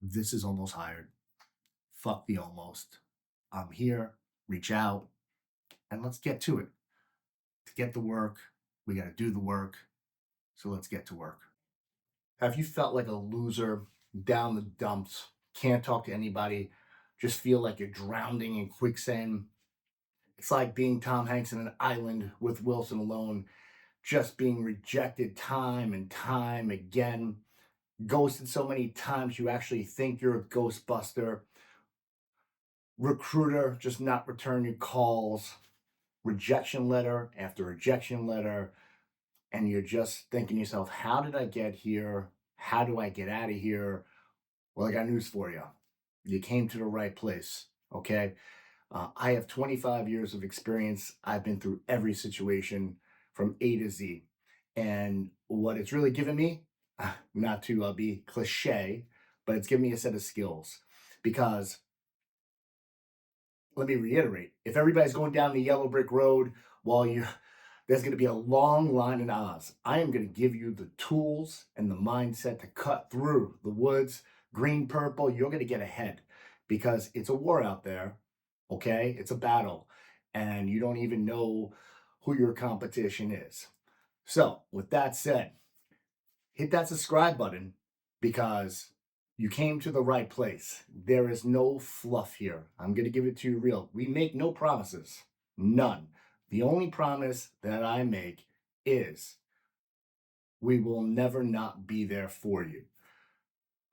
This is almost hired. Fuck the almost. I'm here. Reach out and let's get to it. To get the work, we got to do the work. So let's get to work. Have you felt like a loser, down the dumps, can't talk to anybody, just feel like you're drowning in quicksand? It's like being Tom Hanks in an island with Wilson alone, just being rejected time and time again, ghosted so many times you actually think you're a ghostbuster, recruiter just not return your calls, rejection letter after rejection letter, and you're just thinking to yourself, how did I get here? How do I get out of here? Well, I got news for you. You came to the right place. Okay. I have 25 years of experience. I've been through every situation from A to Z. And what it's really given me, not to be cliche, but it's given me a set of skills. Because let me reiterate, if everybody's going down the yellow brick road while you there's going to be a long line in Oz. I am going to give you the tools and the mindset to cut through the woods, green, purple. You're going to get ahead because it's a war out there. Okay. It's a battle and you don't even know who your competition is. So, with that said, hit that subscribe button because you came to the right place. There is no fluff here. I'm going to give it to you real. We make no promises, none. The only promise that I make is we will never not be there for you.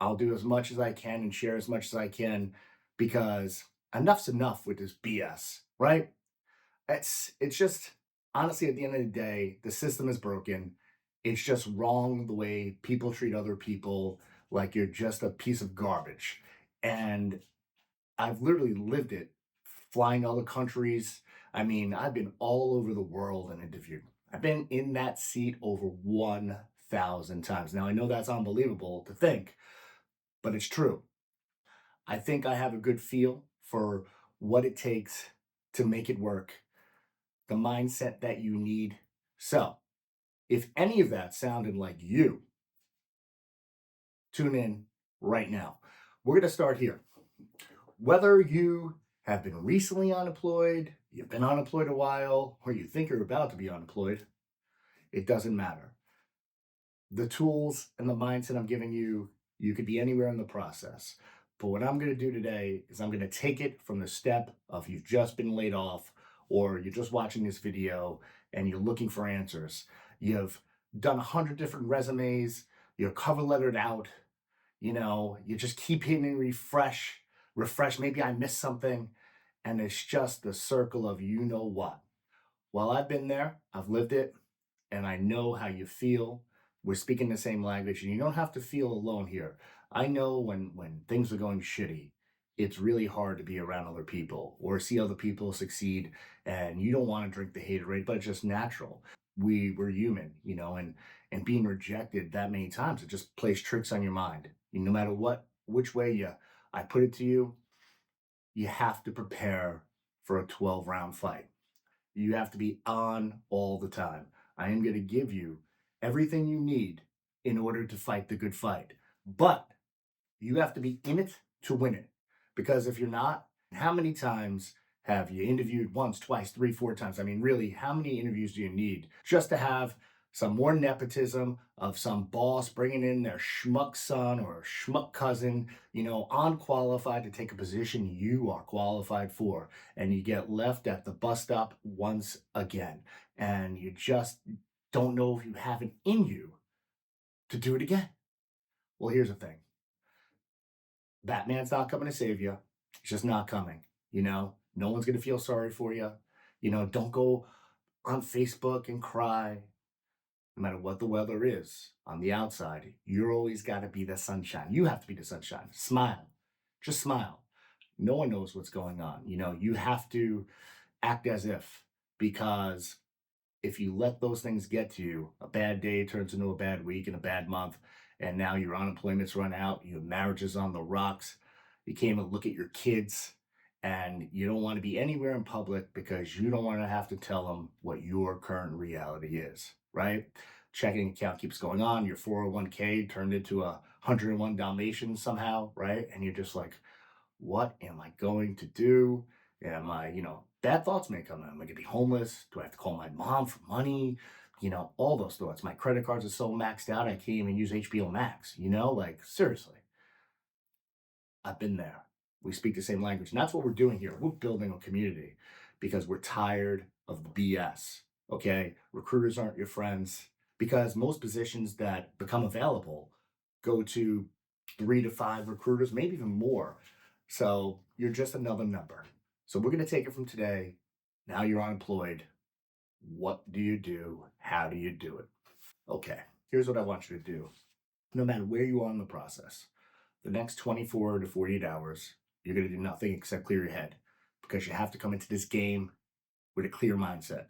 I'll do as much as I can and share as much as I can because enough's enough with this BS, right? It's just honestly at the end of the day, the system is broken. It's just wrong the way people treat other people like you're just a piece of garbage. And I've literally lived it, flying to other countries. I mean, I've been all over the world and interviewed. I've been in that seat over 1,000 times. Now I know that's unbelievable to think, but it's true. I think I have a good feel for what it takes to make it work, the mindset that you need. So, if any of that sounded like you, tune in right now. We're going to start here. Whether you have been recently unemployed, you've been unemployed a while, or you think you're about to be unemployed, it doesn't matter. The tools and the mindset I'm giving you, you could be anywhere in the process. But what I'm going to do today is I'm going to take it from the step of you've just been laid off, or you're just watching this video and you're looking for answers. You've done 100 different resumes, you're cover lettered out, you just keep hitting refresh, refresh. Maybe I missed something. And it's just the circle of you know what. Well, I've been there, I've lived it, and I know how you feel. We're speaking the same language, and you don't have to feel alone here. I know when things are going shitty, it's really hard to be around other people or see other people succeed, and you don't want to drink the haterade, but it's just natural. We're human, and being rejected that many times, it just plays tricks on your mind. No matter which way I put it to you, you have to prepare for a 12-round fight. You have to be on all the time. I am going to give you everything you need in order to fight the good fight. But you have to be in it to win it. Because if you're not, how many times have you interviewed once, twice, three, four times? I mean, really, how many interviews do you need just to have some more nepotism of some boss bringing in their schmuck son or schmuck cousin, unqualified to take a position you are qualified for, and you get left at the bus stop once again, and you just don't know if you have it in you to do it again. Well, here's the thing. Batman's not coming to save you. He's just not coming. No one's going to feel sorry for you. Don't go on Facebook and cry. No matter what the weather is on the outside, you're always got to be the sunshine. You have to be the sunshine. Smile. Just smile. No one knows what's going on. You have to act as if, because if you let those things get to you, a bad day turns into a bad week and a bad month, and now your unemployment's run out, your marriage is on the rocks, you can't even look at your kids, and you don't want to be anywhere in public because you don't want to have to tell them what your current reality is, right? Checking account keeps going on, your 401k turned into a 101 Dalmatians somehow, right? And you're just like, what am I going to do? Am I, bad thoughts may come in. Am I going to be homeless? Do I have to call my mom for money? All those thoughts. My credit cards are so maxed out, I can't even use HBO Max, like seriously. I've been there. We speak the same language. And that's what we're doing here. We're building a community because we're tired of the BS. Okay. Recruiters aren't your friends because most positions that become available go to 3 to 5 recruiters, maybe even more. So you're just another number. So we're going to take it from today. Now you're unemployed. What do you do? How do you do it? Okay. Here's what I want you to do. No matter where you are in the process, the next 24 to 48 hours, you're going to do nothing except clear your head because you have to come into this game with a clear mindset.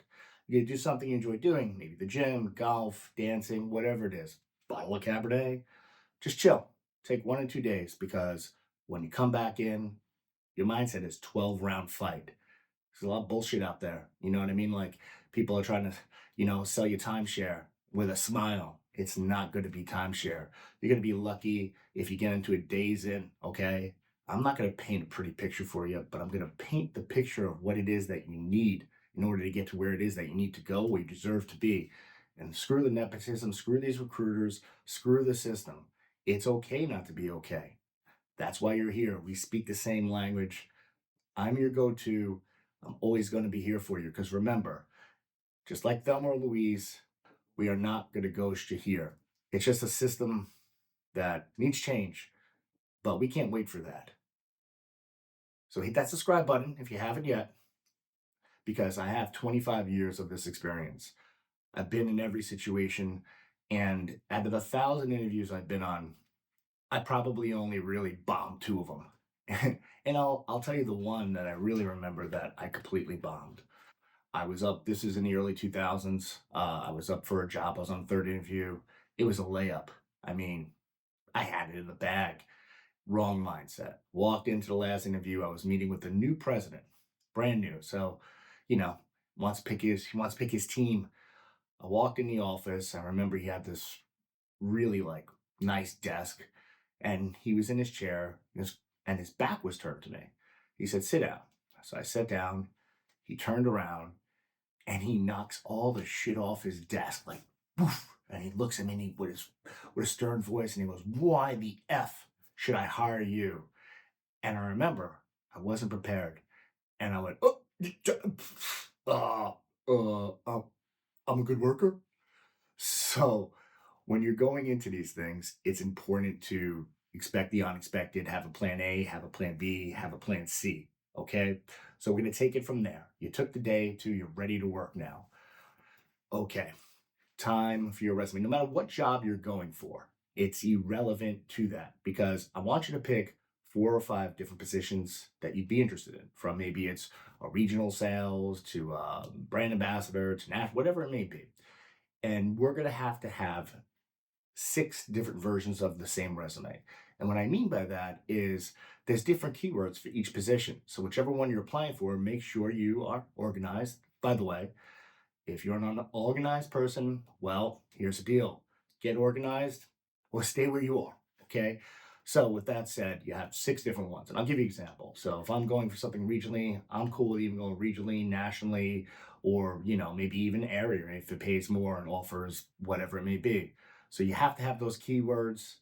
You're going to do something you enjoy doing, maybe the gym, golf, dancing, whatever it is. Bottle of Cabernet, just chill. Take 1 or 2 days because when you come back in, your mindset is 12-round fight. There's a lot of bullshit out there. You know what I mean? Like people are trying to, sell you timeshare with a smile. It's not going to be timeshare. You're going to be lucky if you get into a days in, okay? I'm not going to paint a pretty picture for you, but I'm going to paint the picture of what it is that you need in order to get to where it is that you need to go, where you deserve to be. And screw the nepotism, screw these recruiters, screw the system. It's okay not to be okay. That's why you're here. We speak the same language. I'm your go to. I'm always going to be here for you. Because remember, just like Thelma or Louise, we are not going to ghost you here. It's just a system that needs change, but we can't wait for that. So hit that subscribe button if you haven't yet, because I have 25 years of this experience. I've been in every situation, and out of the 1,000 interviews I've been on, I probably only really bombed 2 of them. And I'll tell you the one that I really remember that I completely bombed. I was up, this is in the early 2000s. I was up for a job. I was on the 3rd interview. It was a layup. I mean, I had it in the bag. Wrong mindset. Walked into the last interview. I was meeting with the new president, brand new. So, you know, he wants to pick his team. I walked in the office. I remember he had this really like nice desk and he was in his chair and his back was turned to me. He said, sit down. So I sat down. He turned around and he knocks all the shit off his desk, like, poof. And he looks at me with a stern voice and he goes, why the F should I hire you? And I remember I wasn't prepared. And I went, oh, uh, I'm a good worker. So when you're going into these things, it's important to expect the unexpected, have a plan A, have a plan B, have a plan C. Okay. So we're going to take it from there. You took the day to, you're ready to work now. Okay. Time for your resume. No matter what job you're going for, it's irrelevant to that because I want you to pick 4 or 5 different positions that you'd be interested in, from maybe it's a regional sales to a brand ambassador to national, whatever it may be. And we're going to have 6 different versions of the same resume. And what I mean by that is there's different keywords for each position. So whichever one you're applying for, make sure you are organized. By the way, if you're not an organized person, well, here's the deal. Get organized or stay where you are, okay? So with that said, you have 6 different ones. And I'll give you an example. So if I'm going for something regionally, I'm cool with even going regionally, nationally, or, maybe even area if it pays more and offers whatever it may be. So you have to have those keywords.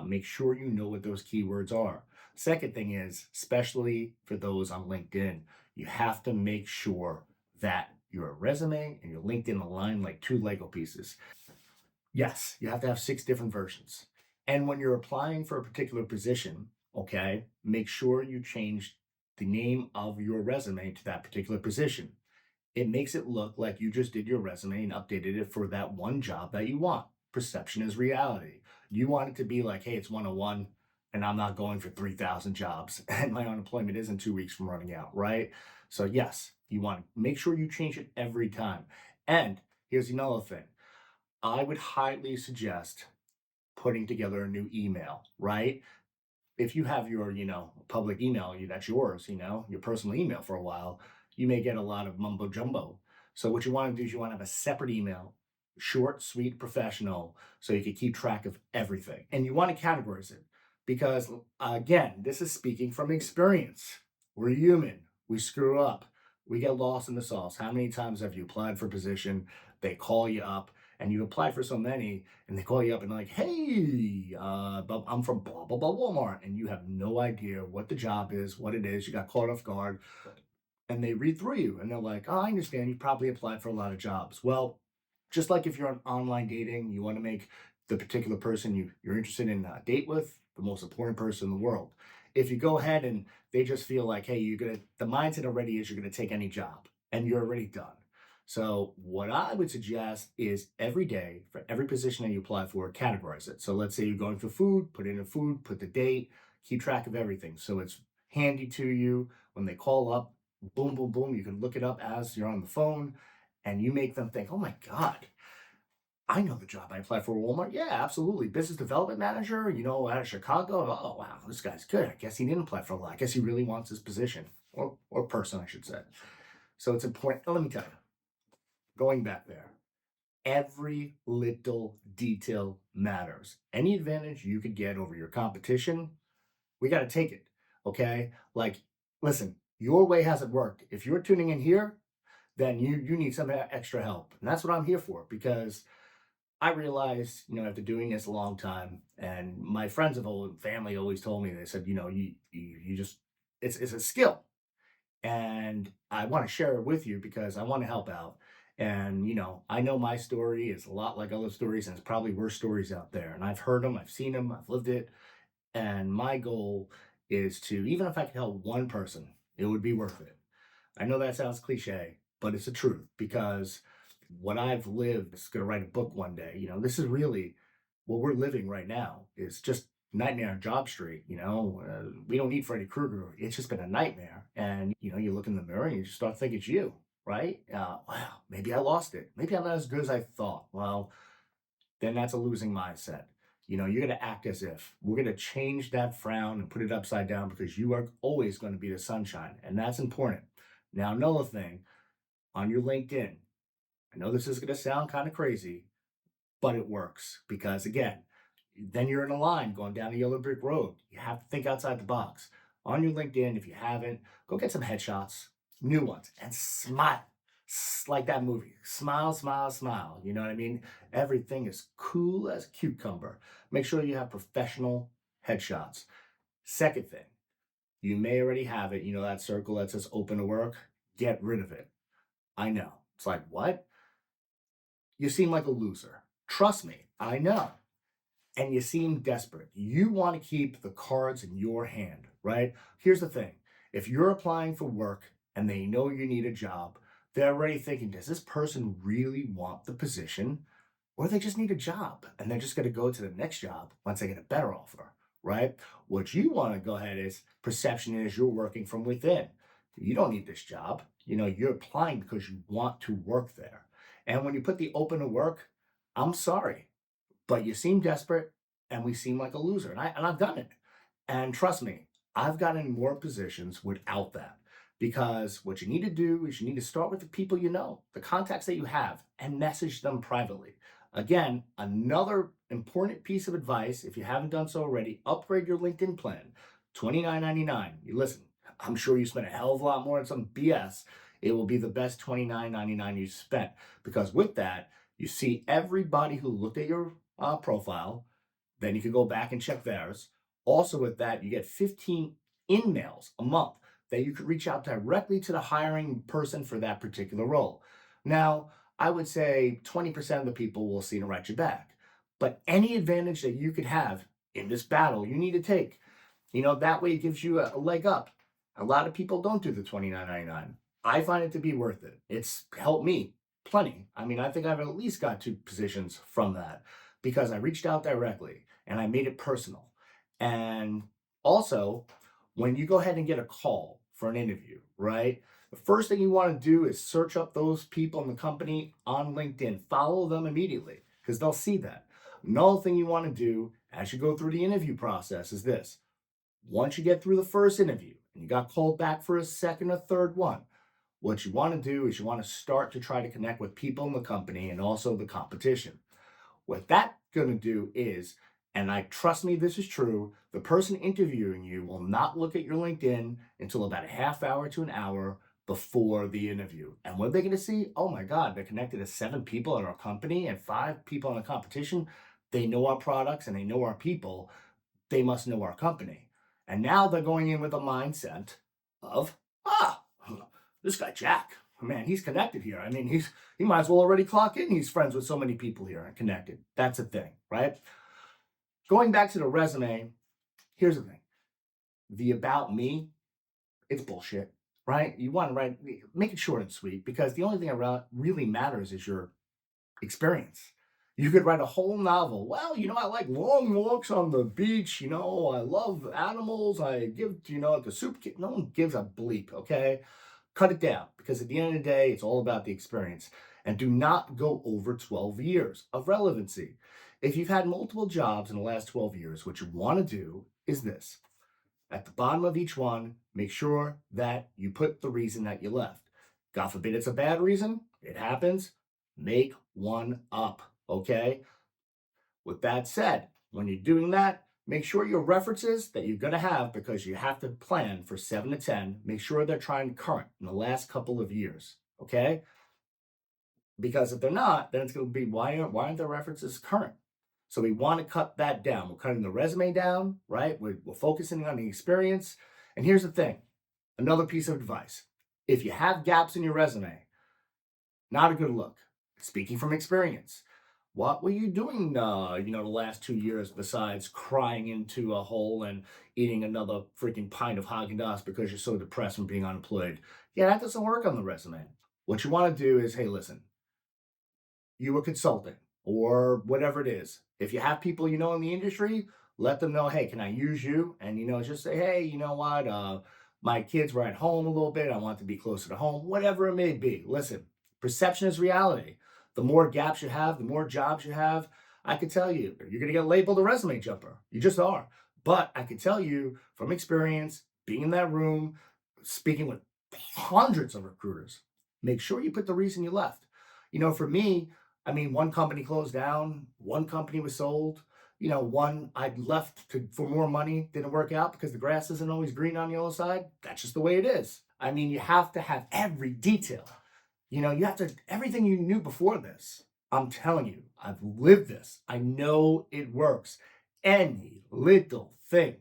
Make sure you know what those keywords are. Second thing is, especially for those on LinkedIn, you have to make sure that your resume and your LinkedIn align like 2 Lego pieces. Yes, you have to have 6 different versions. And when you're applying for a particular position, okay, make sure you change the name of your resume to that particular position. It makes it look like you just did your resume and updated it for that one job that you want. Perception is reality. You want it to be like, hey, it's 101 and I'm not going for 3,000 jobs and my unemployment isn't 2 weeks from running out, right? So yes, you want to make sure you change it every time. And here's another thing. I would highly suggest putting together a new email, right? If you have your, public email, that's yours, your personal email for a while, you may get a lot of mumbo jumbo. So what you want to do is you want to have a separate email short, sweet, professional, so you can keep track of everything. And you want to categorize it because, again, this is speaking from experience. We're human. We screw up. We get lost in the sauce. How many times have you applied for a position? They call you up, and you applied for so many, and they call you up and like, "Hey, I'm from blah blah blah Walmart," and you have no idea what the job is, what it is. You got caught off guard, and they read through you, and they're like, "Oh, I understand. You probably applied for a lot of jobs." Well, just like if you're on online dating, you want to make the particular person you're interested in date with the most important person in the world. If you go ahead and they just feel like, hey, the mindset already is you're gonna take any job and you're already done. So what I would suggest is every day for every position that you apply for, categorize it. So let's say you're going for food, put in a food, put the date, keep track of everything. So it's handy to you when they call up, boom, boom, boom. You can look it up as you're on the phone and you make them think, oh my God, I know the job I applied for at Walmart. Yeah, absolutely. Business development manager, out of Chicago. Oh, wow, this guy's good. I guess he didn't apply for a lot. I guess he really wants this position or person, I should say. So it's important. Let me tell you, going back there, every little detail matters. Any advantage you could get over your competition, we got to take it. Okay. Like, listen, your way hasn't worked. If you're tuning in here, then you need some extra help. And that's what I'm here for because I realized, after doing this a long time, and my friends of old family always told me, they said, you just, it's a skill. And I want to share it with you because I want to help out. And, I know my story is a lot like other stories, and it's probably worse stories out there. And I've heard them, I've seen them, I've lived it. And my goal is to, even if I could help one person, it would be worth it. I know that sounds cliche, but it's the truth because what I've lived is going to write a book one day. This is really what we're living right now is just nightmare on Job Street. We don't need Freddy Krueger. It's just been a nightmare. And, you look in the mirror and you just start thinking it's you, right? Wow, maybe I lost it. Maybe I'm not as good as I thought. Well, then that's a losing mindset. You're going to act as if we're going to change that frown and put it upside down because you are always going to be the sunshine. And that's important. Now, another thing on your LinkedIn, I know this is going to sound kind of crazy, but it works because, again, then you're in a line going down a yellow brick road. You have to think outside the box. On your LinkedIn, if you haven't, go get some headshots, new ones, and smile. Like that movie. Smile, smile, smile. You know what I mean? Everything is cool as a cucumber. Make sure you have professional headshots. Second thing, you may already have it. That circle that says open to work? Get rid of it. I know. It's like, what? You seem like a loser. Trust me, I know. And you seem desperate. You want to keep the cards in your hand, right? Here's the thing. If you're applying for work and they know you need a job, they're already thinking, does this person really want the position? Or they just need a job and they're just going to go to the next job once they get a better offer, right? What you want to go ahead is perception is you're working from within. You don't need this job. You're applying because you want to work there. And when you put the open to work, I'm sorry, but you seem desperate and we seem like a loser. And I've done it. And trust me, I've gotten more positions without that. Because what you need to do is you need to start with the people you know, the contacts that you have, and message them privately. Again, another important piece of advice, if you haven't done so already, upgrade your LinkedIn plan. $29.99. You listen, I'm sure you spent a hell of a lot more on some BS. It will be the best $29.99 you spent. Because with that, you see everybody who looked at your profile. Then you can go back and check theirs. Also, with that, you get 15 in-mails a month that you could reach out directly to the hiring person for that particular role. Now, I would say 20% of the people will see and write you back. But any advantage that you could have in this battle, you need to take. That way it gives you a leg up. A lot of people don't do the $29.99. I find it to be worth it. It's helped me plenty. I mean, I think I've at least got 2 positions from that because I reached out directly and I made it personal. And also, when you go ahead and get a call for an interview, right? The first thing you want to do is search up those people in the company on LinkedIn. Follow them immediately because they'll see that. Another thing you want to do as you go through the interview process is this. Once you get through the first interview and you got called back for a second or third one, What you want to do is you want to start to try to connect with people in the company and also the competition. What that's going to do is, and I trust me, this is true, the person interviewing you will not look at your LinkedIn until about a half hour to an hour before the interview. And what they're going to see, oh my God, they're connected to 7 people in our company and 5 people in the competition. They know our products and they know our people. They must know our company. And now they're going in with a mindset of, ah, this guy Jack, man, he's connected here. I mean, he might as well already clock in. He's friends with so many people here and connected. That's a thing, right? Going back to the resume, here's the thing. The about me, it's bullshit, right? You want to write, make it short and sweet, because the only thing that really matters is your experience. You could write a whole novel. Well, I like long walks on the beach. I love animals. I give, like a soup kit. No one gives a bleep, okay? Cut it down, because at the end of the day, it's all about the experience. And do not go over 12 years of relevancy. If you've had multiple jobs in the last 12 years, what you want to do is this. At the bottom of each one, make sure that you put the reason that you left. God forbid it's a bad reason. It happens. Make one up, okay? With that said, when you're doing that, make sure your references that you're going to have, because you have to plan for 7 to 10, make sure they're trying current in the last couple of years, okay? Because if they're not, then it's going to be, why aren't the references current? So we want to cut that down. We're cutting the resume down, right? We're focusing on the experience. And here's the thing, another piece of advice. If you have gaps in your resume, not a good look. Speaking from experience, what were you doing, the last 2 years besides crying into a hole and eating another freaking pint of Haagen-Dazs because you're so depressed from being unemployed? Yeah, that doesn't work on the resume. What you want to do is, hey, listen, you were consulting or whatever it is. If you have people in the industry, let them know, hey, can I use you? And just say, hey, you know what? My kids were at home a little bit. I want to be closer to home, whatever it may be. Listen, perception is reality. The more gaps you have, the more jobs you have. I can tell you, you're going to get labeled a resume jumper. You just are. But I can tell you from experience, being in that room, speaking with hundreds of recruiters, make sure you put the reason you left. For me, I mean, one company closed down, one company was sold. One I left for more money, didn't work out because the grass isn't always green on the other side. That's just the way it is. I mean, you have to have every detail. You have to, everything you knew before this. I'm telling you, I've lived this. I know it works. Any little thing.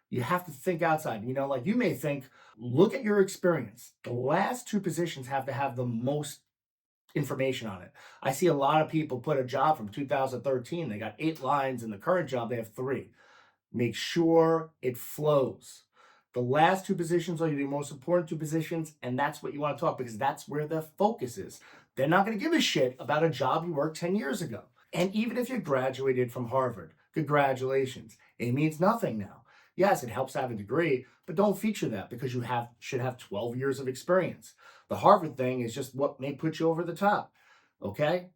You have to think outside. Like you may think, look at your experience. The last 2 positions have to have the most information on it. I see a lot of people put a job from 2013. They got 8 lines. In the current job, they have 3. Make sure it flows. The last 2 positions are the most important 2 positions, and that's what you want to talk, because that's where the focus is. They're not going to give a shit about a job you worked 10 years ago. And even if you graduated from Harvard, congratulations. It means nothing now. Yes, it helps to have a degree, but don't feature that, because you should have 12 years of experience. The Harvard thing is just what may put you over the top. Okay?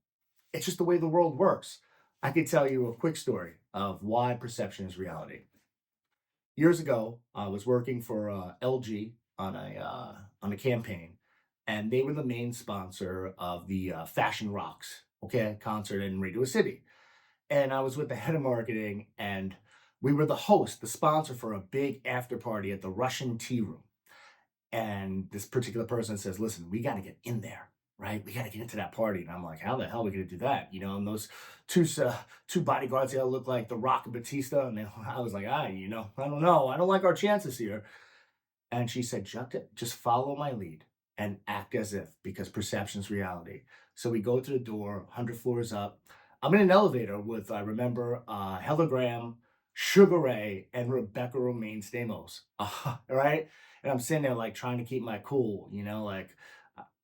It's just the way the world works. I could tell you a quick story of why perception is reality. Years ago, I was working for LG on a campaign, and they were the main sponsor of the Fashion Rocks, okay, concert in Radio City. And I was with the head of marketing, and we were the host, the sponsor for a big after party at the Russian Tea Room. And this particular person says, listen, we got to get in there, right? We got to get into that party. And I'm like, how the hell are we going to do that? And those two bodyguards, they look like The Rock and Batista. And I was like, I don't know. I don't like our chances here. And she said, just follow my lead and act as if, because perception's reality. So we go to the door, 100 floors up. I'm in an elevator with, I remember, Heather Graham, Sugar Ray, and Rebecca Romaine Stamos. Right? And I'm sitting there like trying to keep my cool,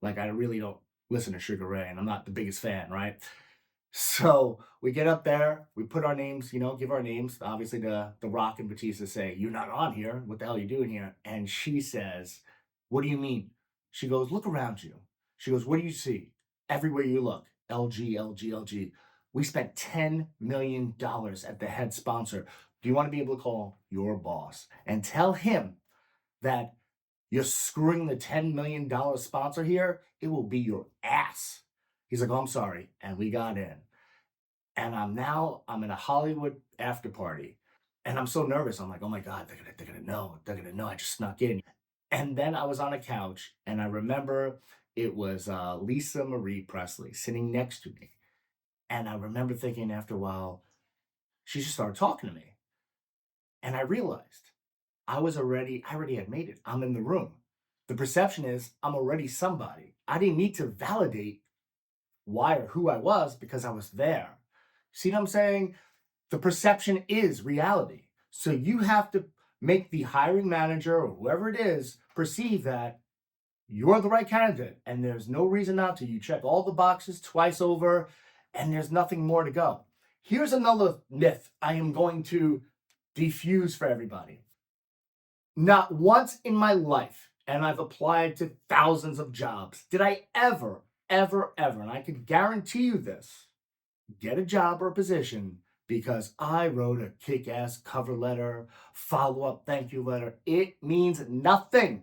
like I really don't listen to Sugar Ray, and I'm not the biggest fan, right? So we get up there, we put our names, give our names. Obviously, the Rock and Batista say, "You're not on here. What the hell are you doing here?" And she says, "What do you mean?" She goes, "Look around you." She goes, "What do you see? Everywhere you look, LG, LG, LG. We spent $10 million at the head sponsor. Do you want to be able to call your boss and tell him that You're screwing the $10 million sponsor here. It will be your ass. He's like, oh, I'm sorry. And we got in. And I'm in a Hollywood after party. And I'm so nervous. I'm like, oh my God, they're gonna know. They're gonna know I just snuck in. And then I was on a couch and I remember it was Lisa Marie Presley sitting next to me. And I remember thinking after a while, she just started talking to me. And I realized I already had made it. I'm in the room. The perception is I'm already somebody. I didn't need to validate why or who I was because I was there. See what I'm saying? The perception is reality. So you have to make the hiring manager or whoever it is perceive that you're the right candidate and there's no reason not to. You check all the boxes twice over and there's nothing more to go. Here's another myth I am going to defuse for everybody. Not once in my life, and I've applied to thousands of jobs, did I ever, ever, and I can guarantee you this, get a job or a position because I wrote a kick-ass cover letter, follow-up thank you letter. It means nothing.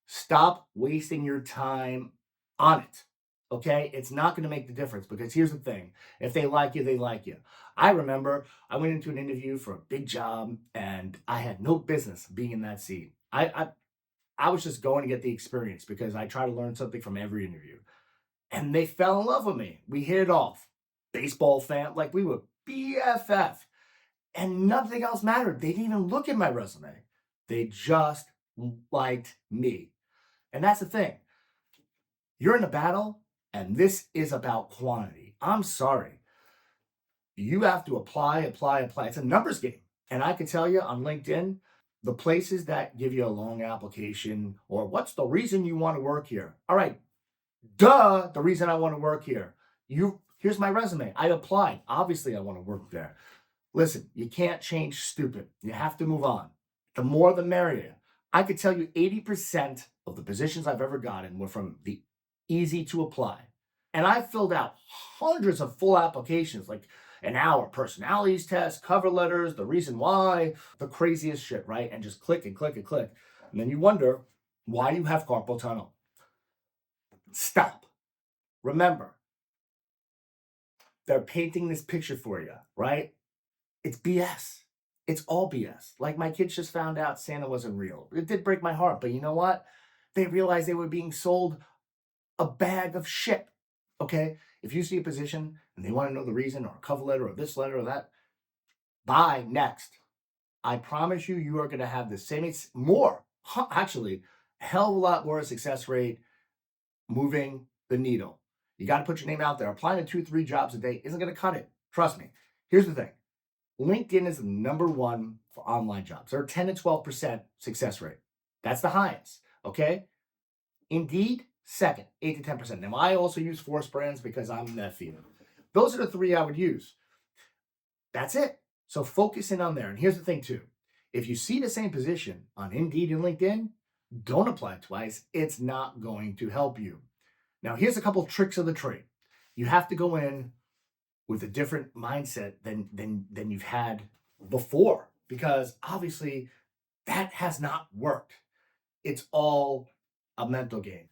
Stop wasting your time on it. Okay? It's not going to make the difference because here's the thing. If they like you, they like you. I remember I went into an interview for a big job and I had no business being in that seat. I was just going to get the experience because I try to learn something from every interview. And they fell in love with me. We hit it off. Baseball fan, like we were BFF. And nothing else mattered. They didn't even look at my resume. They just liked me. And that's the thing. You're in a battle, and this is about quantity. I'm sorry. You have to apply. It's a numbers game. And I can tell you on LinkedIn, the places that give you a long application or what's the reason you want to work here? All right, duh, the reason I want to work here. Here's my resume. I applied. Obviously, I want to work there. Listen, you can't change stupid. You have to move on. The more the merrier. I could tell you 80% of the positions I've ever gotten were from the easy to apply. And I filled out hundreds of full applications, like an hour personalities test, cover letters, the reason why, the craziest shit, right? And just click and click and click. And then you wonder why you have carpal tunnel. Stop. Remember, they're painting this picture for you, right? It's BS. It's all BS. Like my kids just found out Santa wasn't real. It did break my heart, but you know what? They realized they were being sold a bag of shit. Okay? If you see a position and they want to know the reason or a cover letter or this letter or that, buy next. I promise you, you are going to have the same, it's more, actually, a hell of a lot more success rate moving the needle. You got to put your name out there. Applying to 2, 3 jobs a day isn't going to cut it. Trust me. Here's the thing. LinkedIn is the number one for online jobs. They're 10 to 12% success rate. That's the highest. Okay. Indeed, second, 8 to 10%. Now, I also use Force Brands because I'm that feeling. Those are the 3 I would use. That's it. So focus in on there. And here's the thing, too. If you see the same position on Indeed and LinkedIn, don't apply twice. It's not going to help you. Now, here's a couple tricks of the trade. You have to go in with a different mindset than you've had before because obviously that has not worked. It's all a mental game.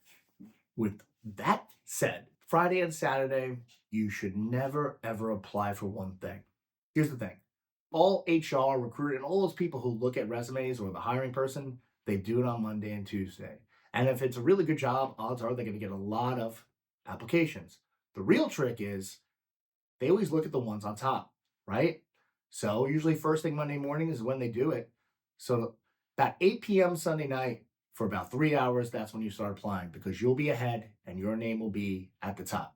With that said, Friday and Saturday, you should never ever apply for one thing. Here's the thing. All HR, recruiter, and all those people who look at resumes or the hiring person, they do it on Monday and Tuesday. And if it's a really good job, odds are they're going to get a lot of applications. The real trick is they always look at the ones on top, right? So usually first thing Monday morning is when they do it. So about 8 p.m. Sunday night for about 3 hours, that's when you start applying because you'll be ahead and your name will be at the top.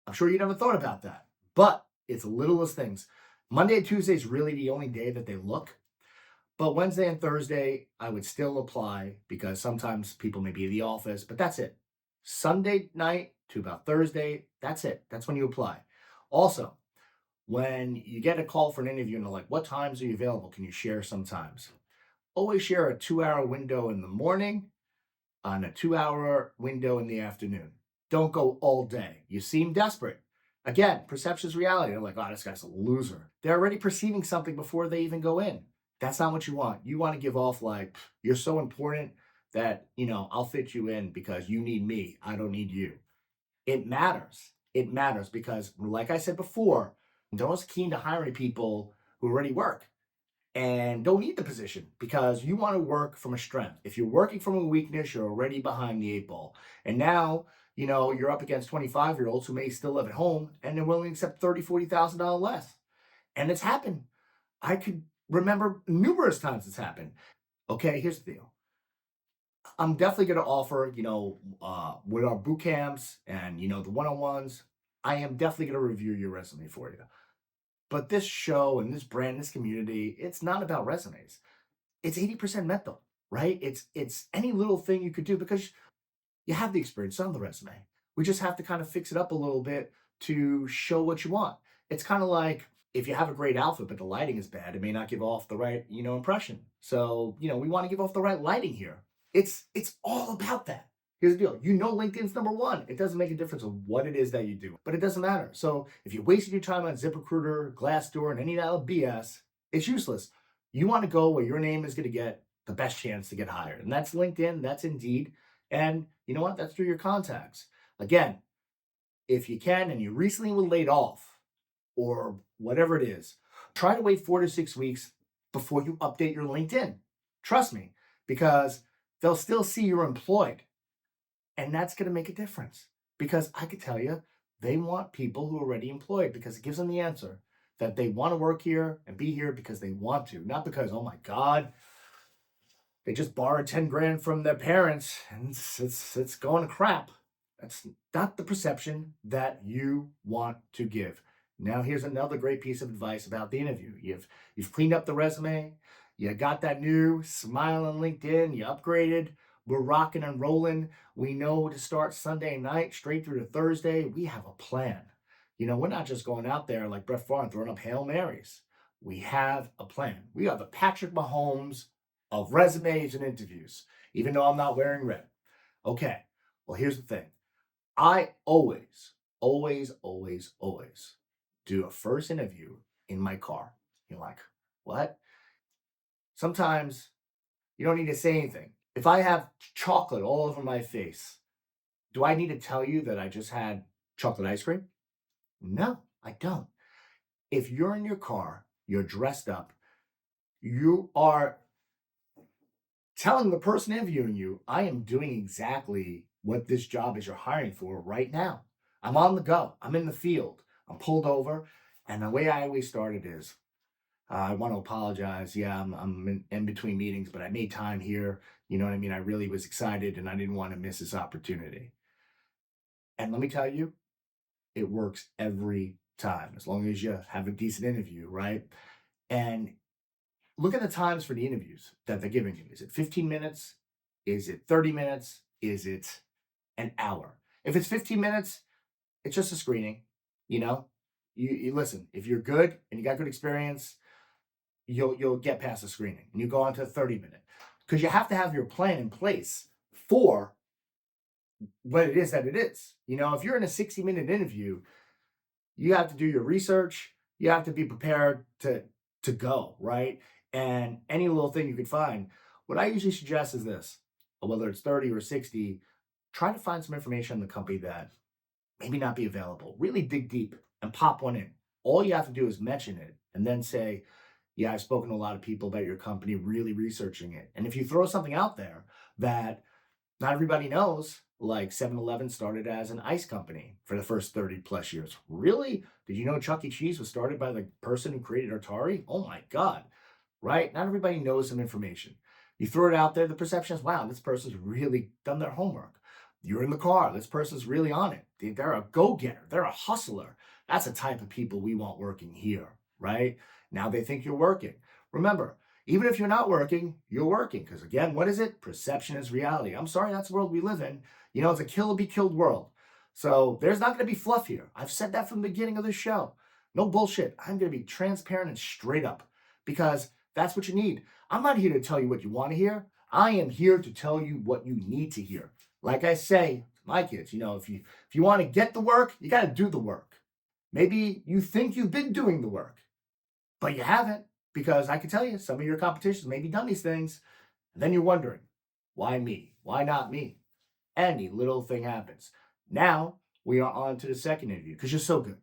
I'm sure you never thought about that, but it's the littlest things. Monday and Tuesday is really the only day that they look. But Wednesday and Thursday, I would still apply because sometimes people may be in the office, but that's it. Sunday night to about Thursday, that's it. That's when you apply. Also, when you get a call for an interview and they're like, what times are you available? Can you share sometimes? Always share a 2-hour window in the morning and a 2-hour window in the afternoon. Don't go all day. You seem desperate. Again, perception is reality. They're like, oh, this guy's a loser. They're already perceiving something before they even go in. That's not what you want. You want to give off like, you're so important. that, I'll fit you in because you need me. I don't need you. It matters. It matters because, like I said before, they're also keen to hiring people who already work and don't need the position because you want to work from a strength. If you're working from a weakness, you're already behind the eight ball. And now, you're up against 25-year-olds who may still live at home and they're willing to accept $30,000, $40,000 less. And it's happened. I could remember numerous times it's happened. Okay, here's the deal. I'm definitely going to offer, with our boot camps and, the one-on-ones, I am definitely going to review your resume for you. But this show and this brand, this community, it's not about resumes. It's 80% mental, right? It's any little thing you could do because you have the experience on the resume. We just have to kind of fix it up a little bit to show what you want. It's kind of like if you have a great outfit, but the lighting is bad, it may not give off the right, impression. So, we want to give off the right lighting here. It's all about that. Here's the deal. LinkedIn's number one. It doesn't make a difference of what it is that you do, but it doesn't matter. So if you're wasting your time on ZipRecruiter, Glassdoor, and any of that BS, it's useless. You want to go where your name is going to get the best chance to get hired. And that's LinkedIn, that's Indeed. And you know what? That's through your contacts. Again, if you can and you recently were laid off or whatever it is, try to wait 4 to 6 weeks before you update your LinkedIn. Trust me, because they'll still see you're employed. And that's going to make a difference because I could tell you they want people who are already employed because it gives them the answer that they want to work here and be here because they want to, not because, oh my God, they just borrowed 10 grand from their parents and it's going to crap. That's not the perception that you want to give. Now, here's another great piece of advice about the interview. You've cleaned up the resume, you got that new smile on LinkedIn, you upgraded, we're rocking and rolling. We know to start Sunday night straight through to Thursday. We have a plan. We're not just going out there like Brett Favre and throwing up Hail Marys. We have a plan. We are the Patrick Mahomes of resumes and interviews, even though I'm not wearing red. Okay, well, here's the thing. I always, always, always, always do a first interview in my car. You're like, what? Sometimes you don't need to say anything. If I have chocolate all over my face, do I need to tell you that I just had chocolate ice cream? No, I don't. If you're in your car, you're dressed up, you are telling the person interviewing you, I am doing exactly what this job is you're hiring for right now. I'm on the go. I'm in the field. I'm pulled over. And the way I always start it is, I want to apologize. Yeah, I'm in between meetings, but I made time here. You know what I mean? I really was excited and I didn't want to miss this opportunity. And let me tell you, it works every time as long as you have a decent interview, right? And look at the times for the interviews that they're giving you. Is it 15 minutes? Is it 30 minutes? Is it an hour? If it's 15 minutes, it's just a screening. You know, you listen. If you're good and you got good experience, you'll get past the screening and you go on to a 30-minute because you have to have your plan in place for what it is that it is. If you're in a 60-minute interview, you have to do your research. You have to be prepared to go, right? And any little thing you could find. What I usually suggest is this, whether it's 30 or 60, try to find some information on the company that maybe not be available. Really dig deep and pop one in. All you have to do is mention it and then say, yeah, I've spoken to a lot of people about your company, really researching it. And if you throw something out there that not everybody knows, like 7-Eleven started as an ice company for the first 30 plus years. Really? Did you know Chuck E. Cheese was started by the person who created Atari? Oh my God, right? Not everybody knows some information. You throw it out there, the perception is, wow, this person's really done their homework. You're in the car, this person's really on it. They're a go-getter, they're a hustler. That's the type of people we want working here, right? Now they think you're working. Remember, even if you're not working, you're working. Because again, what is it? Perception is reality. I'm sorry, that's the world we live in. It's a kill or be killed world. So there's not going to be fluff here. I've said that from the beginning of the show. No bullshit. I'm going to be transparent and straight up because that's what you need. I'm not here to tell you what you want to hear. I am here to tell you what you need to hear. Like I say to my kids, if you want to get the work, you got to do the work. Maybe you think you've been doing the work, but you haven't. Because I can tell you, some of your competitions maybe done these things, and then you're wondering, Why me? Why not me? Any little thing happens. Now we are on to the second interview because you're so good.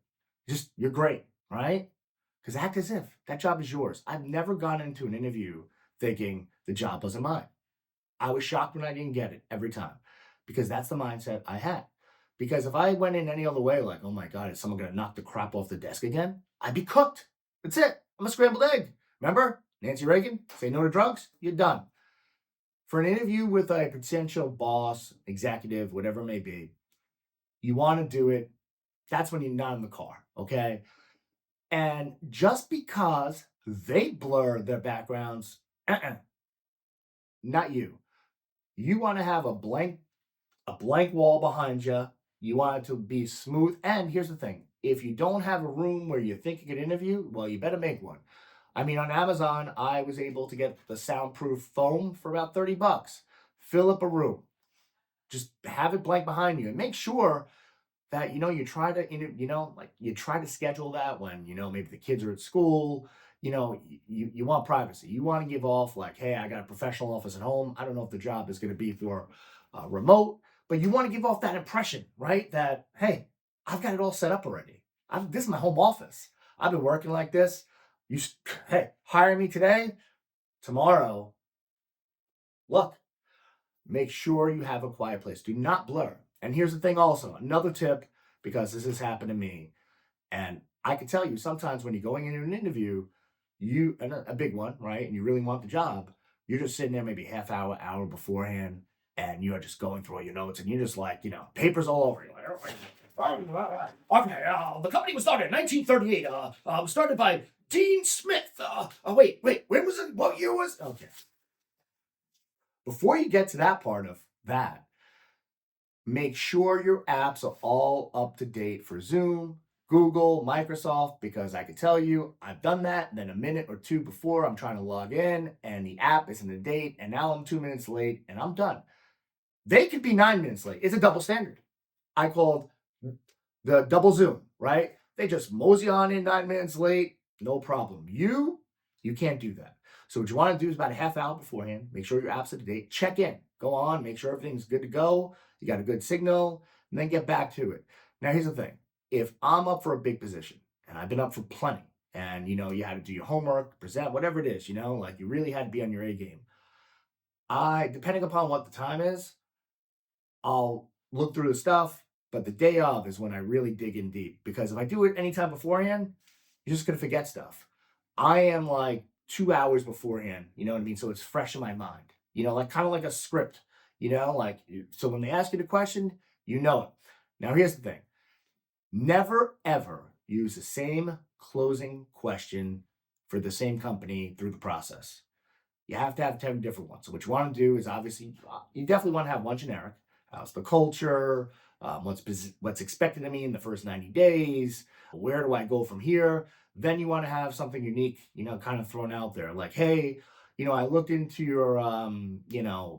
You're great, right? Because act as if that job is yours. I've never gone into an interview thinking the job wasn't mine. I was shocked when I didn't get it every time because that's the mindset I had. Because if I went in any other way, like, oh my God, is someone going to knock the crap off the desk again? I'd be cooked. That's it. I'm a scrambled egg. Remember Nancy Reagan? Say no to drugs, you're done. For an interview with a potential boss, executive, whatever it may be, you want to do it. That's when you're not in the car, okay? And just because they blur their backgrounds, not you. You want to have a blank wall behind you. You want it to be smooth. And here's the thing: if you don't have a room where you think you can interview, well, you better make one. I mean, on Amazon, I was able to get the soundproof foam for about $30. Fill up a room. Just have it blank behind you, and make sure that you try to like you try to schedule that when maybe the kids are at school. You want privacy. You want to give off like, hey, I got a professional office at home. I don't know if the job is going to be through remote, but you want to give off that impression, right? That, hey, I've got it all set up already. This is my home office. I've been working like this. you hey, hire me today, tomorrow, look, make sure you have a quiet place. Do not blur. And here's the thing also, another tip, because this has happened to me. And I can tell you sometimes when you're going into an interview, and a big one, right? And you really want the job, you're just sitting there maybe half hour beforehand, and you're just going through all your notes, and you're just like, papers all over. You're like, okay, the company was started in 1938. Was started by Dean Smith. Wait, when was it? What year was? Okay. Before you get to that part of that, make sure your apps are all up to date for Zoom, Google, Microsoft, because I can tell you, I've done that. And then a minute or two before I'm trying to log in and the app isn't a date, and now I'm 2 minutes late and I'm done. They could be 9 minutes late. It's a double standard. I called the double Zoom, right? They just mosey on in 9 minutes late, no problem. You can't do that. So what you want to do is about a half hour beforehand, make sure your app's up to date, check in, go on, make sure everything's good to go, you got a good signal, and then get back to it. Now here's the thing: if I'm up for a big position, and I've been up for plenty, and you had to do your homework, present, whatever it is, like you really had to be on your A game. Depending upon what the time is, I'll look through the stuff, but the day of is when I really dig in deep. Because if I do it anytime beforehand, you're just gonna forget stuff. I am like 2 hours beforehand, you know what I mean? So it's fresh in my mind, like kind of like a script, so when they ask you the question, you know it. Now here's the thing: never ever use the same closing question for the same company through the process. You have to have 10 different ones. So what you want to do is obviously, you definitely want to have one generic. How's the culture? What's expected of me in the first 90 days? Where do I go from here? Then you want to have something unique, kind of thrown out there. Like, hey, I looked into your,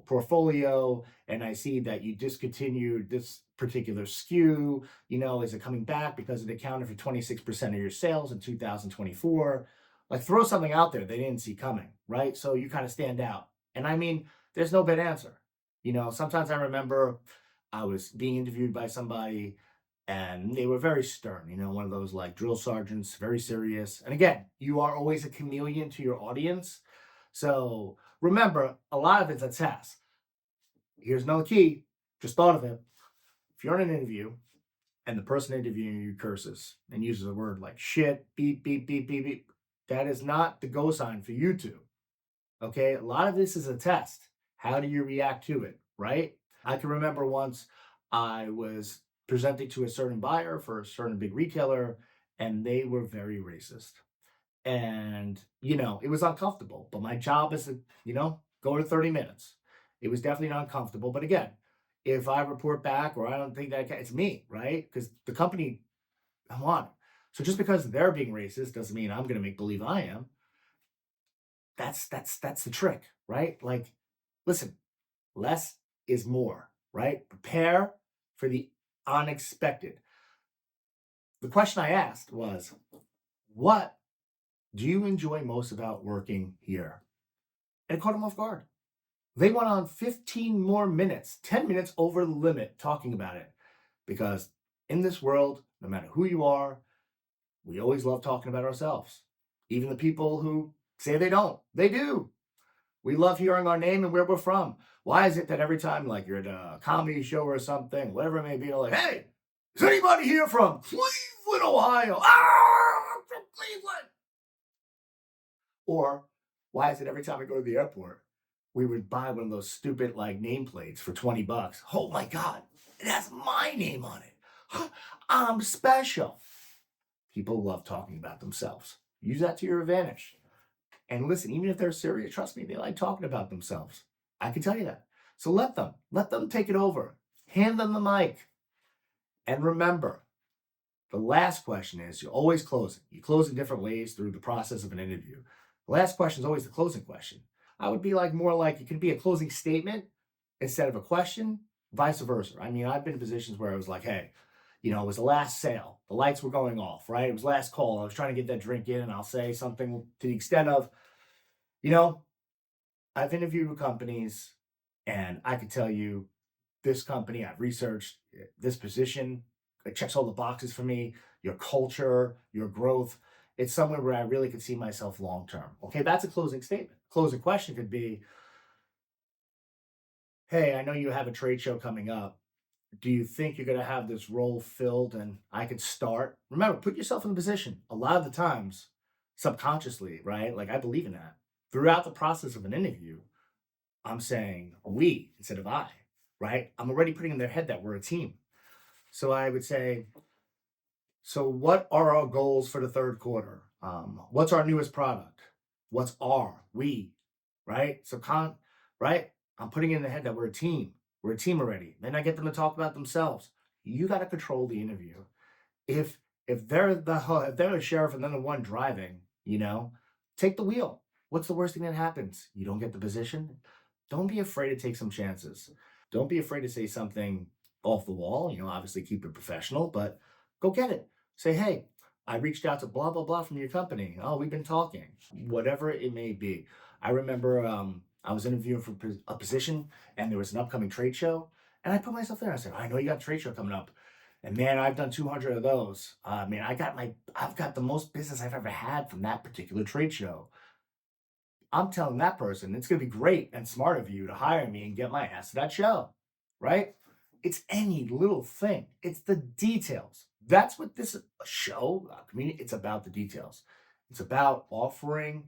portfolio, and I see that you discontinued this particular SKU. Is it coming back because it accounted for 26% of your sales in 2024? Like, throw something out there they didn't see coming, right? So you kind of stand out. And I mean, there's no bad answer. Sometimes I remember I was being interviewed by somebody, and they were very stern, one of those like drill sergeants, very serious. And again, you are always a chameleon to your audience. So remember, a lot of it's a test. Here's another key, just thought of it. If you're in an interview and the person interviewing you curses and uses a word like shit, beep, beep, beep, beep, beep, that is not the go sign for you to. Okay, a lot of this is a test. How do you react to it, right? I can remember once I was presenting to a certain buyer for a certain big retailer, and they were very racist. And, it was uncomfortable, but my job is to, go to 30 minutes. It was definitely uncomfortable. But again, if I report back or I don't think that it's me, right? Because the company, I want it. So just because they're being racist doesn't mean I'm going to make believe I am. That's the trick, right? Like, listen, less is more, right? Prepare for the unexpected. The question I asked was, what do you enjoy most about working here? And it caught him off guard. They went on 15 more minutes, 10 minutes over the limit talking about it. Because in this world, no matter who you are, we always love talking about ourselves. Even the people who say they don't, they do. We love hearing our name and where we're from. Why is it that every time, like you're at a comedy show or something, whatever it may be, they're like, hey, is anybody here from Cleveland, Ohio? Ah, I'm from Cleveland. Or why is it every time I go to the airport, we would buy one of those stupid like nameplates for $20? Oh my God, it has my name on it. I'm special. People love talking about themselves. Use that to your advantage. And listen, even if they're serious, trust me, they like talking about themselves. I can tell you that. So let them take it over. Hand them the mic. And remember, the last question is you always close it. You close in different ways through the process of an interview. The last question is always the closing question. I would be like more like it could be a closing statement instead of a question, vice versa. I mean, I've been in positions where I was like, hey, it was the last sale. The lights were going off, right? It was last call. I was trying to get that drink in, and I'll say something to the extent of, you know, I've interviewed with companies, and I can tell you this company, I've researched this position. It checks all the boxes for me. Your culture, your growth. It's somewhere where I really could see myself long term. Okay, that's a closing statement. Closing question could be, hey, I know you have a trade show coming up. Do you think you're going to have this role filled and I could start? Remember, put yourself in the position. A lot of the times, subconsciously, right? Like I believe in that. Throughout the process of an interview, I'm saying we instead of I, right? I'm already putting in their head that we're a team. So I would say, so what are our goals for the third quarter? What's our newest product? What's our we, right? Right? I'm putting in the head that we're a team. We're a team already. Then I get them to talk about themselves. You got to control the interview. If if they're the sheriff and they're the one driving, take the wheel. What's the worst thing that happens? You don't get the position. Don't be afraid to take some chances. Don't be afraid to say something off the wall. Obviously keep it professional, but go get it. Say, hey, I reached out to blah blah blah from your company. Oh, we've been talking. Whatever it may be. I remember I was interviewing for a position, and there was an upcoming trade show, and I put myself there. I said, I know you got a trade show coming up. And man, I've done 200 of those. Man, I've got the most business I've ever had from that particular trade show. I'm telling that person it's going to be great and smart of you to hire me and get my ass to that show, right? It's any little thing. It's the details. That's what this show, community, it's about the details. It's about offering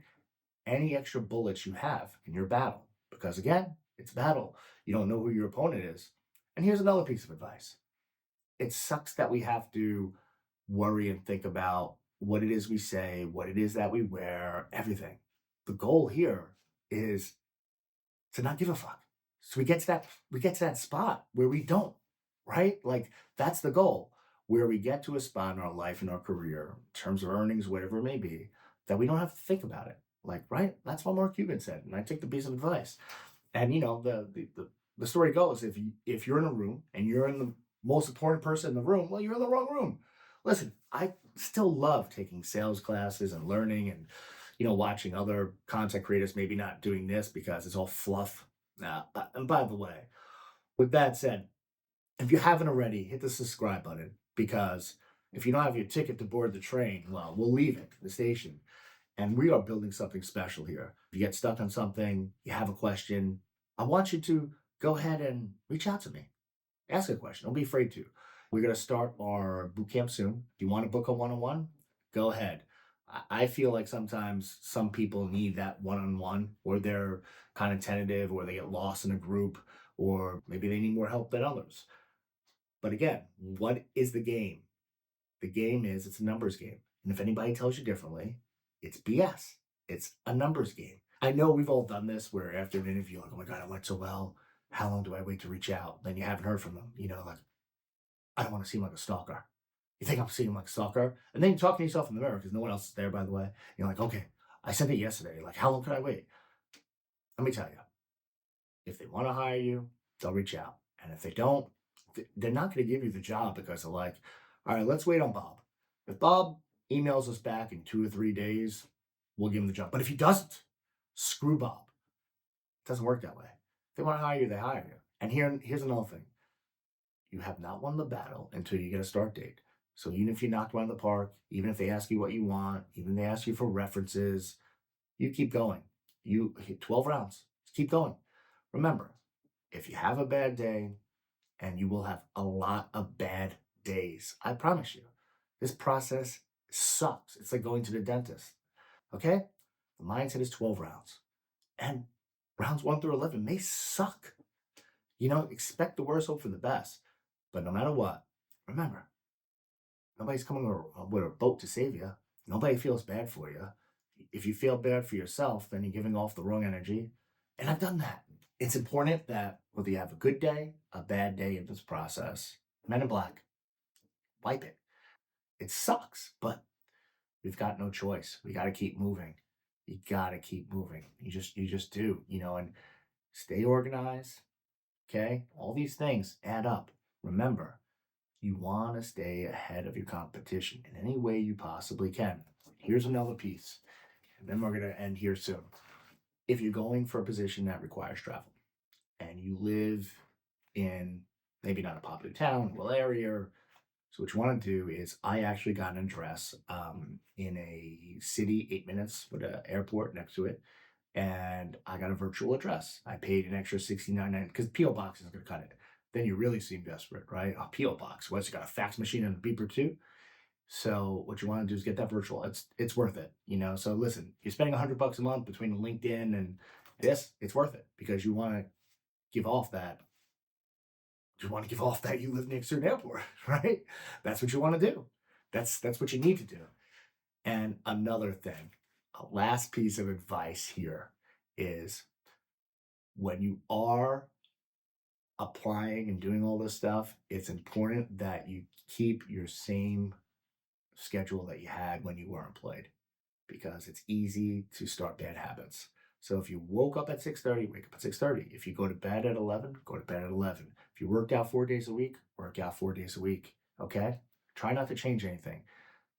any extra bullets you have in your battle. Because again, it's battle. You don't know who your opponent is. And here's another piece of advice. It sucks that we have to worry and think about what it is we say, what it is that we wear, everything. The goal here is to not give a fuck. So we get to that spot where we don't, right? Like that's the goal. Where we get to a spot in our life and our career, in terms of earnings, whatever it may be, that we don't have to think about it. Like, right? That's what Mark Cuban said. And I take the piece of advice. And the story goes, if you're in a room and you're in the most important person in the room, well, you're in the wrong room. Listen, I still love taking sales classes and learning and watching other content creators maybe not doing this because it's all fluff. And by the way, with that said, if you haven't already, hit the subscribe button because if you don't have your ticket to board the train, well, we'll leave it the station. And we are building something special here. If you get stuck on something, you have a question, I want you to go ahead and reach out to me. Ask a question. Don't be afraid to. We're going to start our boot camp soon. If you want to book a one on one, go ahead. I feel like sometimes some people need that one on one, or they're kind of tentative, or they get lost in a group, or maybe they need more help than others. But again, what is the game? The game is it's a numbers game. And if anybody tells you differently, it's BS. It's a numbers game. I know we've all done this where after an interview, like, oh my God, it went so well. How long do I wait to reach out? Then you haven't heard from them. Like, I don't want to seem like a stalker. You think I'm seeming like a stalker? And then you talk to yourself in the mirror because no one else is there, by the way. You're like, okay, I sent it yesterday. Like, how long could I wait? Let me tell you, if they want to hire you, they'll reach out. And if they don't, they're not going to give you the job because they're like, all right, let's wait on Bob. If Bob emails us back in 2 or 3 days, we'll give him the job. But if he doesn't, screw Bob. It doesn't work that way. they want to hire you, they hire you. And here's another thing. You have not won the battle until you get a start date. So even if you knock around the park, even if they ask you what you want, even if they ask you for references, you keep going. You hit 12 rounds. Just keep going. Remember, if you have a bad day, and you will have a lot of bad days, I promise you. This process sucks. It's like going to the dentist. Okay? The mindset is 12 rounds. And rounds 1 through 11 may suck. Expect the worst, hope for the best. But no matter what, remember, nobody's coming with a boat to save you. Nobody feels bad for you. If you feel bad for yourself, then you're giving off the wrong energy. And I've done that. It's important that whether you have a good day, a bad day in this process, Men in Black, wipe it. It sucks, but we've got no choice. We got to keep moving. You got to keep moving. You just do, and stay organized. Okay. All these things add up. Remember, you want to stay ahead of your competition in any way you possibly can. Here's another piece, and then we're going to end here soon. If you're going for a position that requires travel and you live in maybe not a popular town, well area, so what you want to do is I actually got an address in a city 8 minutes with an airport next to it, and I got a virtual address. I paid an extra $69 because PO box isn't going to cut it. Then you really seem desperate, right? A PO box. What's it got, a fax machine and a beeper too? So what you want to do is get that virtual. It's worth it. So listen, you're spending $100 a month between LinkedIn and this. It's worth it because you want to give off that. You want to give off that you live next to an airport, right? That's what you want to do. That's what you need to do. And another thing, a last piece of advice here is when you are applying and doing all this stuff, it's important that you keep your same schedule that you had when you were employed because it's easy to start bad habits. So if you woke up at 6:30, wake up at 6:30. If you go to bed at 11, go to bed at 11. If you worked out 4 days a week, work out 4 days a week. Okay? Try not to change anything.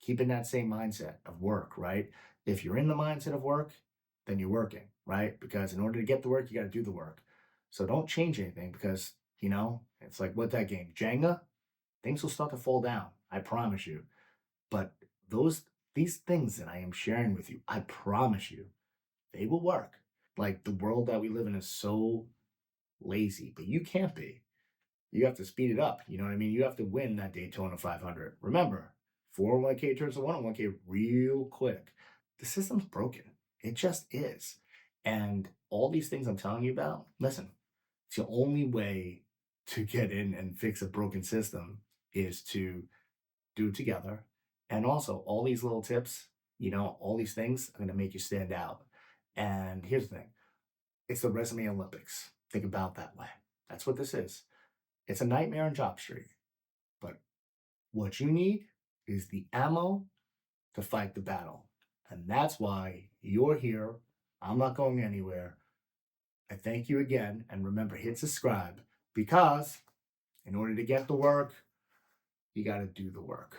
Keep in that same mindset of work, right? If you're in the mindset of work, then you're working, right? Because in order to get the work, you got to do the work. So don't change anything because, it's like what that game, Jenga, things will start to fall down. I promise you. But these things that I am sharing with you, I promise you, they will work. Like the world that we live in is so lazy, but you can't be. You have to speed it up. You know what I mean? You have to win that Daytona 500. Remember, 401k turns to 101k real quick. The system's broken. It just is. And all these things I'm telling you about, listen, it's the only way to get in and fix a broken system is to do it together. And also, all these little tips, all these things are going to make you stand out. And here's the thing, it's the resume Olympics. Think about that way. That's what this is. It's a nightmare on Job Street. But what you need is the ammo to fight the battle. And that's why you're here. I'm not going anywhere. I thank you again. And remember, hit subscribe because in order to get the work, you got to do the work.